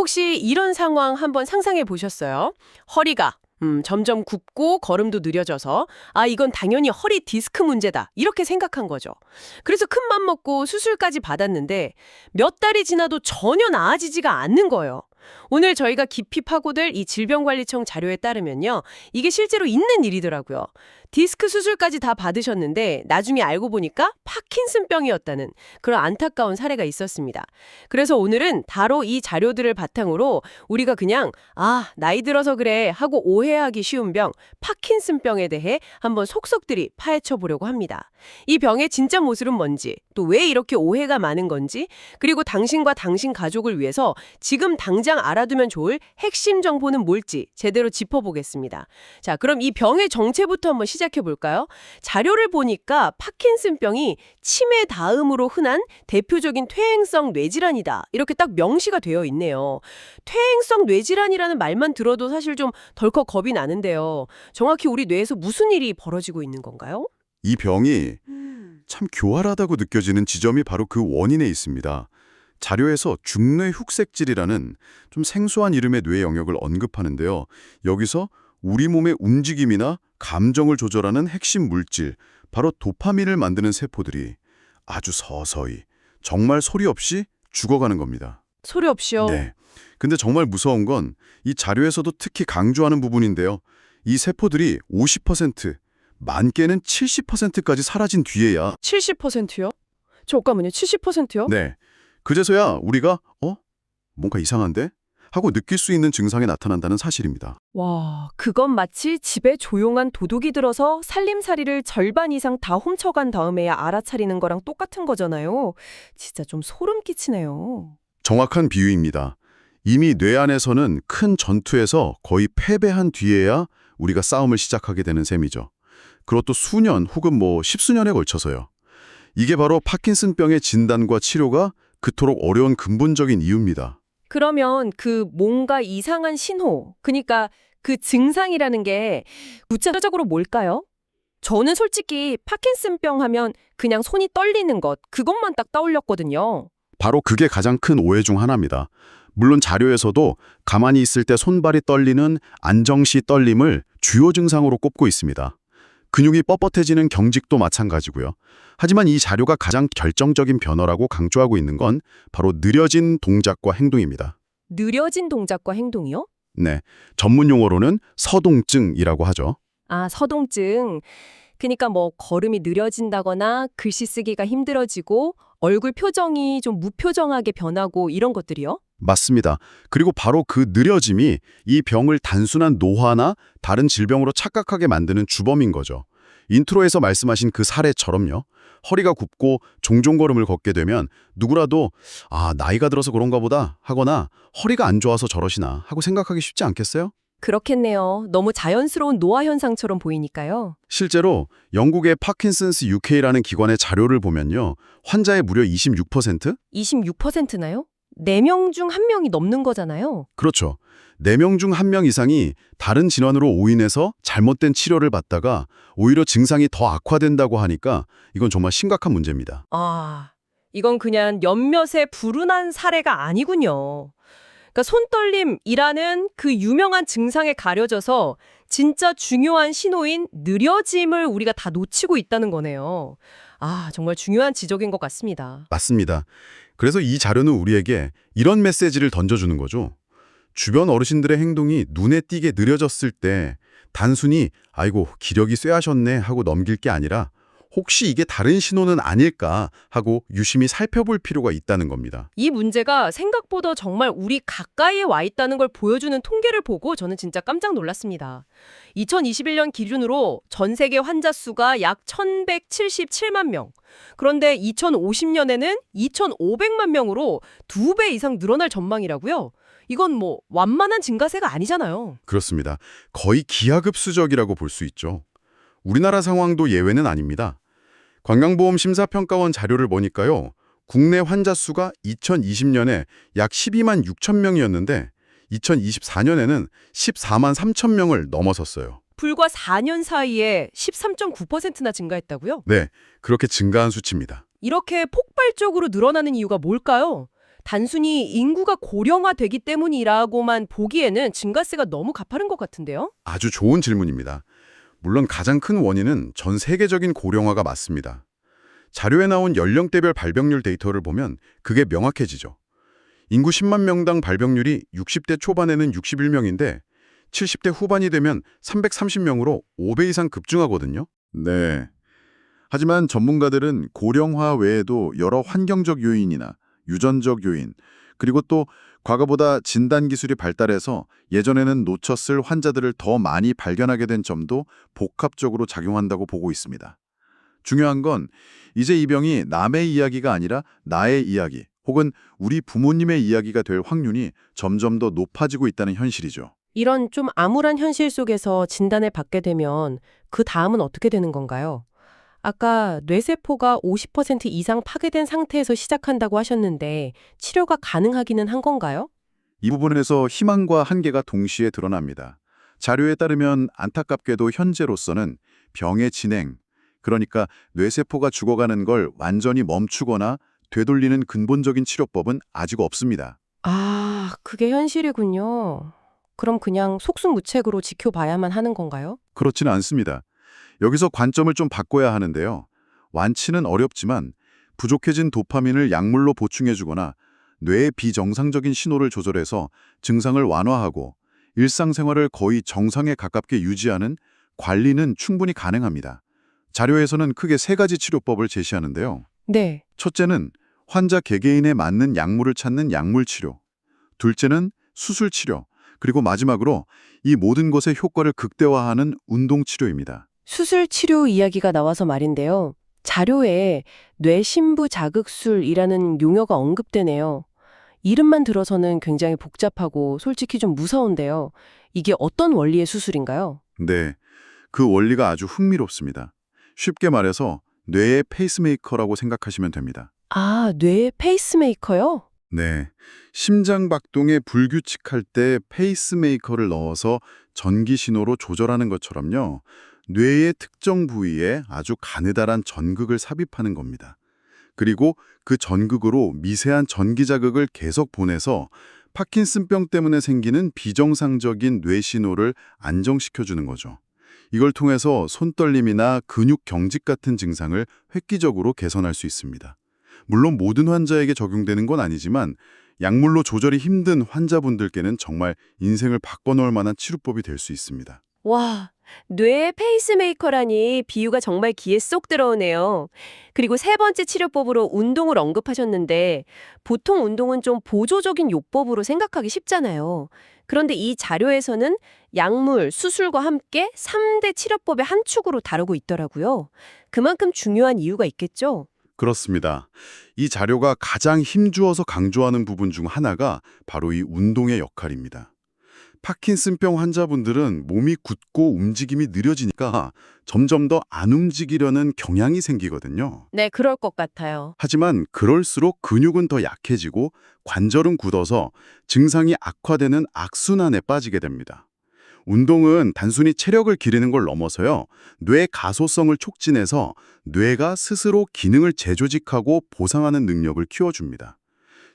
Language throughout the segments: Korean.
혹시 이런 상황 한번 상상해 보셨어요? 허리가 점점 굽고 걸음도 느려져서 이건 당연히 허리 디스크 문제다. 이렇게 생각한 거죠. 그래서 큰 맘 먹고 수술까지 받았는데 몇 달이 지나도 전혀 나아지지가 않는 거예요. 오늘 저희가 깊이 파고들 이 질병관리청 자료에 따르면요. 이게 실제로 있는 일이더라고요. 디스크 수술까지 다 받으셨는데 나중에 알고 보니까 파킨슨병이었다는 그런 안타까운 사례가 있었습니다. 그래서 오늘은 바로 이 자료들을 바탕으로 우리가 그냥 나이 들어서 그래 하고 오해하기 쉬운 병, 파킨슨병에 대해 한번 속속들이 파헤쳐 보려고 합니다. 이 병의 진짜 모습은 뭔지, 또 왜 이렇게 오해가 많은 건지, 그리고 당신과 당신 가족을 위해서 지금 당장 알아두면 좋을 핵심 정보는 뭘지 제대로 짚어보겠습니다. 자, 그럼 이 병의 정체부터 한번 시작해 볼까요? 자료를 보니까 파킨슨병이 치매 다음으로 흔한 대표적인 퇴행성 뇌질환이다. 이렇게 딱 명시가 되어 있네요. 퇴행성 뇌질환이라는 말만 들어도 사실 좀 덜컥 겁이 나는데요. 정확히 우리 뇌에서 무슨 일이 벌어지고 있는 건가요? 이 병이 참 교활하다고 느껴지는 지점이 바로 그 원인에 있습니다. 자료에서 중뇌 흑색질이라는 좀 생소한 이름의 뇌 영역을 언급하는데요. 여기서 우리 몸의 움직임이나 감정을 조절하는 핵심 물질, 바로 도파민을 만드는 세포들이 아주 서서히, 정말 소리 없이 죽어가는 겁니다. 소리 없이요? 네. 근데 정말 무서운 건 이 자료에서도 특히 강조하는 부분인데요. 이 세포들이 50%, 많게는 70%까지 사라진 뒤에야 70%요? 잠깐만요. 70%요? 네. 그제서야 우리가 뭔가 이상한데? 하고 느낄 수 있는 증상이 나타난다는 사실입니다. 와, 그건 마치 집에 조용한 도둑이 들어서 살림살이를 절반 이상 다 훔쳐간 다음에야 알아차리는 거랑 똑같은 거잖아요. 진짜 좀 소름 끼치네요. 정확한 비유입니다. 이미 뇌 안에서는 큰 전투에서 거의 패배한 뒤에야 우리가 싸움을 시작하게 되는 셈이죠. 그것도 수년 혹은 십수년에 걸쳐서요. 이게 바로 파킨슨병의 진단과 치료가 그토록 어려운 근본적인 이유입니다. 그러면 그 뭔가 이상한 신호, 그러니까 그 증상이라는 게 구체적으로 뭘까요? 저는 솔직히 파킨슨병 하면 그냥 손이 떨리는 것, 그것만 딱 떠올렸거든요. 바로 그게 가장 큰 오해 중 하나입니다. 물론 자료에서도 가만히 있을 때 손발이 떨리는 안정시 떨림을 주요 증상으로 꼽고 있습니다. 근육이 뻣뻣해지는 경직도 마찬가지고요. 하지만 이 자료가 가장 결정적인 변화라고 강조하고 있는 건 바로 느려진 동작과 행동입니다. 느려진 동작과 행동이요? 네, 전문 용어로는 서동증이라고 하죠. 서동증. 그러니까 걸음이 느려진다거나 글씨 쓰기가 힘들어지고 얼굴 표정이 좀 무표정하게 변하고 이런 것들이요? 맞습니다. 그리고 바로 그 느려짐이 이 병을 단순한 노화나 다른 질병으로 착각하게 만드는 주범인 거죠. 인트로에서 말씀하신 그 사례처럼요. 허리가 굽고 종종 걸음을 걷게 되면 누구라도 나이가 들어서 그런가 보다 하거나 허리가 안 좋아서 저러시나 하고 생각하기 쉽지 않겠어요? 그렇겠네요. 너무 자연스러운 노화 현상처럼 보이니까요. 실제로 영국의 파킨슨스 UK라는 기관의 자료를 보면요. 환자의 무려 26%? 26%나요? 4명 중 1명이 넘는 거잖아요. 그렇죠. 4명 중 1명 이상이 다른 질환으로 오인해서 잘못된 치료를 받다가 오히려 증상이 더 악화된다고 하니까 이건 정말 심각한 문제입니다. 이건 그냥 몇몇의 불운한 사례가 아니군요. 그러니까 손떨림이라는 그 유명한 증상에 가려져서 진짜 중요한 신호인 느려짐을 우리가 다 놓치고 있다는 거네요. 정말 중요한 지적인 것 같습니다. 맞습니다. 그래서 이 자료는 우리에게 이런 메시지를 던져주는 거죠. 주변 어르신들의 행동이 눈에 띄게 느려졌을 때 단순히 아이고 기력이 쇠하셨네 하고 넘길 게 아니라 혹시 이게 다른 신호는 아닐까 하고 유심히 살펴볼 필요가 있다는 겁니다. 이 문제가 생각보다 정말 우리 가까이에 와 있다는 걸 보여주는 통계를 보고 저는 진짜 깜짝 놀랐습니다. 2021년 기준으로 전 세계 환자 수가 약 1,177만 명. 그런데 2050년에는 2,500만 명으로 2배 이상 늘어날 전망이라고요? 이건 완만한 증가세가 아니잖아요. 그렇습니다. 거의 기하급수적이라고 볼 수 있죠. 우리나라 상황도 예외는 아닙니다. 건강보험심사평가원 자료를 보니까요. 국내 환자 수가 2020년에 약 12만 6천 명이었는데 2024년에는 14만 3천 명을 넘어섰어요. 불과 4년 사이에 13.9%나 증가했다고요? 네, 그렇게 증가한 수치입니다. 이렇게 폭발적으로 늘어나는 이유가 뭘까요? 단순히 인구가 고령화되기 때문이라고만 보기에는 증가세가 너무 가파른 것 같은데요? 아주 좋은 질문입니다. 물론 가장 큰 원인은 전 세계적인 고령화가 맞습니다. 자료에 나온 연령대별 발병률 데이터를 보면 그게 명확해지죠. 인구 10만 명당 발병률이 60대 초반에는 61명인데 70대 후반이 되면 330명으로 5배 이상 급증하거든요. 네. 하지만 전문가들은 고령화 외에도 여러 환경적 요인이나 유전적 요인, 그리고 또 과거보다 진단 기술이 발달해서 예전에는 놓쳤을 환자들을 더 많이 발견하게 된 점도 복합적으로 작용한다고 보고 있습니다. 중요한 건 이제 이 병이 남의 이야기가 아니라 나의 이야기, 혹은 우리 부모님의 이야기가 될 확률이 점점 더 높아지고 있다는 현실이죠. 이런 좀 암울한 현실 속에서 진단을 받게 되면 그 다음은 어떻게 되는 건가요? 아까 뇌세포가 50% 이상 파괴된 상태에서 시작한다고 하셨는데 치료가 가능하기는 한 건가요? 이 부분에서 희망과 한계가 동시에 드러납니다. 자료에 따르면 안타깝게도 현재로서는 병의 진행, 그러니까 뇌세포가 죽어가는 걸 완전히 멈추거나 되돌리는 근본적인 치료법은 아직 없습니다. 아, 그게 현실이군요. 그럼 그냥 속수무책으로 지켜봐야만 하는 건가요? 그렇지는 않습니다. 여기서 관점을 좀 바꿔야 하는데요. 완치는 어렵지만 부족해진 도파민을 약물로 보충해주거나 뇌의 비정상적인 신호를 조절해서 증상을 완화하고 일상생활을 거의 정상에 가깝게 유지하는 관리는 충분히 가능합니다. 자료에서는 크게 세 가지 치료법을 제시하는데요. 네. 첫째는 환자 개개인에 맞는 약물을 찾는 약물 치료. 둘째는 수술 치료. 그리고 마지막으로 이 모든 것의 효과를 극대화하는 운동 치료입니다. 수술 치료 이야기가 나와서 말인데요. 자료에 뇌신부 자극술이라는 용어가 언급되네요. 이름만 들어서는 굉장히 복잡하고 솔직히 좀 무서운데요. 이게 어떤 원리의 수술인가요? 네, 그 원리가 아주 흥미롭습니다. 쉽게 말해서 뇌의 페이스메이커라고 생각하시면 됩니다. 아, 뇌 페이스메이커요? 네, 심장 박동에 불규칙할 때 페이스메이커를 넣어서 전기 신호로 조절하는 것처럼요. 뇌의 특정 부위에 아주 가느다란 전극을 삽입하는 겁니다. 그리고 그 전극으로 미세한 전기 자극을 계속 보내서 파킨슨병 때문에 생기는 비정상적인 뇌 신호를 안정시켜주는 거죠. 이걸 통해서 손떨림이나 근육 경직 같은 증상을 획기적으로 개선할 수 있습니다. 물론 모든 환자에게 적용되는 건 아니지만 약물로 조절이 힘든 환자분들께는 정말 인생을 바꿔놓을 만한 치료법이 될 수 있습니다. 와, 뇌 페이스메이커라니 비유가 정말 귀에 쏙 들어오네요. 그리고 세 번째 치료법으로 운동을 언급하셨는데 보통 운동은 좀 보조적인 요법으로 생각하기 쉽잖아요. 그런데 이 자료에서는 약물, 수술과 함께 3대 치료법의 한 축으로 다루고 있더라고요. 그만큼 중요한 이유가 있겠죠? 그렇습니다. 이 자료가 가장 힘주어서 강조하는 부분 중 하나가 바로 이 운동의 역할입니다. 파킨슨병 환자분들은 몸이 굳고 움직임이 느려지니까 점점 더 안 움직이려는 경향이 생기거든요. 네, 그럴 것 같아요. 하지만 그럴수록 근육은 더 약해지고 관절은 굳어서 증상이 악화되는 악순환에 빠지게 됩니다. 운동은 단순히 체력을 기르는 걸 넘어서요. 뇌 가소성을 촉진해서 뇌가 스스로 기능을 재조직하고 보상하는 능력을 키워줍니다.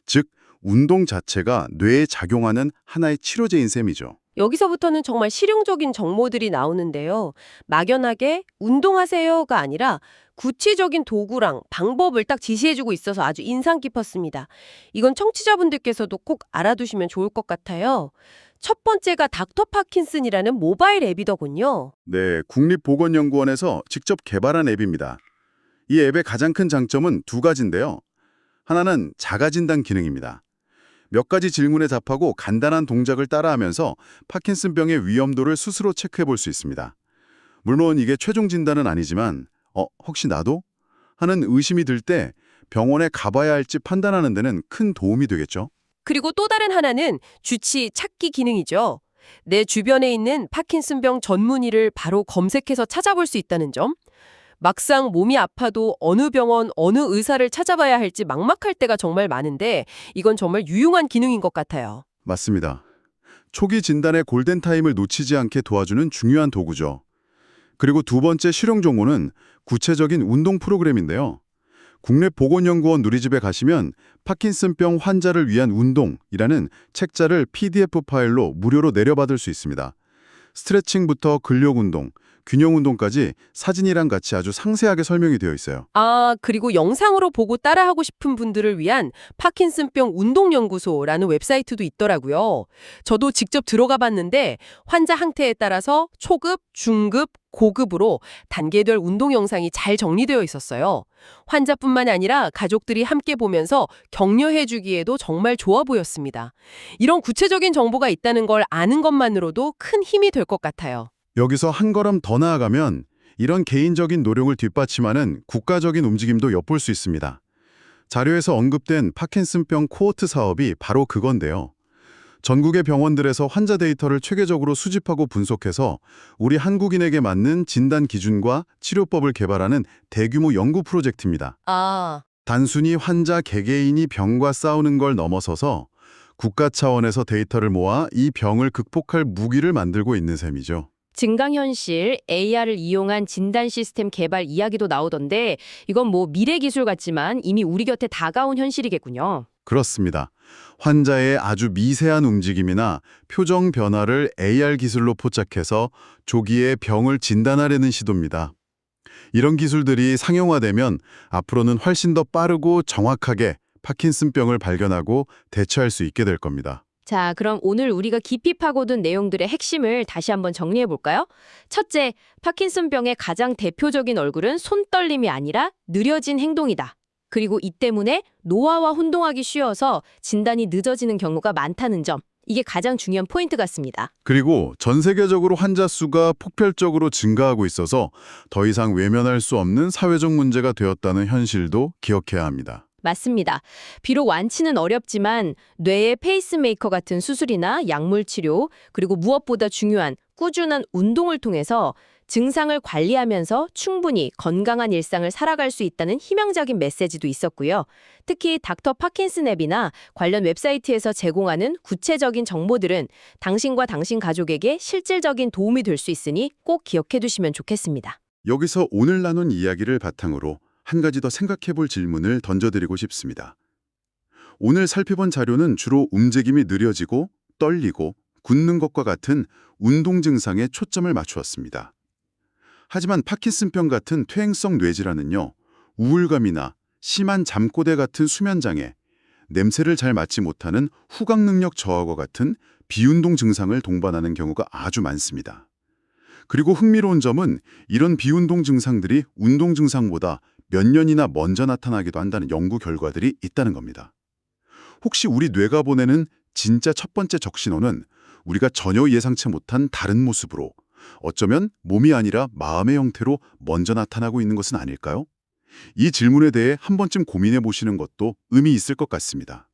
즉, 운동 자체가 뇌에 작용하는 하나의 치료제인 셈이죠. 여기서부터는 정말 실용적인 정보들이 나오는데요. 막연하게 운동하세요가 아니라 구체적인 도구랑 방법을 딱 지시해주고 있어서 아주 인상 깊었습니다. 이건 청취자분들께서도 꼭 알아두시면 좋을 것 같아요. 첫 번째가 닥터 파킨슨이라는 모바일 앱이더군요. 네, 국립보건연구원에서 직접 개발한 앱입니다. 이 앱의 가장 큰 장점은 두 가지인데요. 하나는 자가진단 기능입니다. 몇 가지 질문에 답하고 간단한 동작을 따라하면서 파킨슨병의 위험도를 스스로 체크해 볼 수 있습니다. 물론 이게 최종 진단은 아니지만 혹시 나도? 하는 의심이 들 때 병원에 가봐야 할지 판단하는 데는 큰 도움이 되겠죠. 그리고 또 다른 하나는 주치 찾기 기능이죠. 내 주변에 있는 파킨슨병 전문의를 바로 검색해서 찾아볼 수 있다는 점. 막상 몸이 아파도 어느 병원, 어느 의사를 찾아봐야 할지 막막할 때가 정말 많은데 이건 정말 유용한 기능인 것 같아요. 맞습니다. 초기 진단의 골든타임을 놓치지 않게 도와주는 중요한 도구죠. 그리고 두 번째 실용 정보는 구체적인 운동 프로그램인데요. 국내 보건연구원 누리집에 가시면 파킨슨병 환자를 위한 운동이라는 책자를 PDF 파일로 무료로 내려받을 수 있습니다. 스트레칭부터 근력운동, 균형운동까지 사진이랑 같이 아주 상세하게 설명이 되어 있어요. 아, 그리고 영상으로 보고 따라하고 싶은 분들을 위한 파킨슨병 운동연구소라는 웹사이트도 있더라고요. 저도 직접 들어가 봤는데 환자 상태에 따라서 초급, 중급, 고급으로 단계별 운동 영상이 잘 정리되어 있었어요. 환자뿐만 아니라 가족들이 함께 보면서 격려해주기에도 정말 좋아 보였습니다. 이런 구체적인 정보가 있다는 걸 아는 것만으로도 큰 힘이 될 것 같아요. 여기서 한 걸음 더 나아가면 이런 개인적인 노력을 뒷받침하는 국가적인 움직임도 엿볼 수 있습니다. 자료에서 언급된 파킨슨병 코호트 사업이 바로 그건데요. 전국의 병원들에서 환자 데이터를 체계적으로 수집하고 분석해서 우리 한국인에게 맞는 진단 기준과 치료법을 개발하는 대규모 연구 프로젝트입니다. 아, 단순히 환자 개개인이 병과 싸우는 걸 넘어서서 국가 차원에서 데이터를 모아 이 병을 극복할 무기를 만들고 있는 셈이죠. 증강현실, AR을 이용한 진단 시스템 개발 이야기도 나오던데 이건 뭐 미래 기술 같지만 이미 우리 곁에 다가온 현실이겠군요. 그렇습니다. 환자의 아주 미세한 움직임이나 표정 변화를 AR 기술로 포착해서 조기에 병을 진단하려는 시도입니다. 이런 기술들이 상용화되면 앞으로는 훨씬 더 빠르고 정확하게 파킨슨병을 발견하고 대처할 수 있게 될 겁니다. 자, 그럼 오늘 우리가 깊이 파고든 내용들의 핵심을 다시 한번 정리해 볼까요? 첫째, 파킨슨병의 가장 대표적인 얼굴은 손떨림이 아니라 느려진 행동이다. 그리고 이 때문에 노화와 혼동하기 쉬워서 진단이 늦어지는 경우가 많다는 점. 이게 가장 중요한 포인트 같습니다. 그리고 전 세계적으로 환자 수가 폭발적으로 증가하고 있어서 더 이상 외면할 수 없는 사회적 문제가 되었다는 현실도 기억해야 합니다. 맞습니다. 비록 완치는 어렵지만 뇌의 페이스메이커 같은 수술이나 약물 치료, 그리고 무엇보다 중요한 꾸준한 운동을 통해서 증상을 관리하면서 충분히 건강한 일상을 살아갈 수 있다는 희망적인 메시지도 있었고요. 특히 닥터 파킨슨 앱이나 관련 웹사이트에서 제공하는 구체적인 정보들은 당신과 당신 가족에게 실질적인 도움이 될 수 있으니 꼭 기억해 두시면 좋겠습니다. 여기서 오늘 나눈 이야기를 바탕으로 한 가지 더 생각해 볼 질문을 던져드리고 싶습니다. 오늘 살펴본 자료는 주로 움직임이 느려지고 떨리고 굳는 것과 같은 운동 증상에 초점을 맞추었습니다. 하지만 파킨슨병 같은 퇴행성 뇌질환은요, 우울감이나 심한 잠꼬대 같은 수면장애, 냄새를 잘 맡지 못하는 후각 능력 저하와 같은 비운동 증상을 동반하는 경우가 아주 많습니다. 그리고 흥미로운 점은 이런 비운동 증상들이 운동 증상보다 몇 년이나 먼저 나타나기도 한다는 연구 결과들이 있다는 겁니다. 혹시 우리 뇌가 보내는 진짜 첫 번째 적신호는 우리가 전혀 예상치 못한 다른 모습으로, 어쩌면 몸이 아니라 마음의 형태로 먼저 나타나고 있는 것은 아닐까요? 이 질문에 대해 한 번쯤 고민해 보시는 것도 의미 있을 것 같습니다.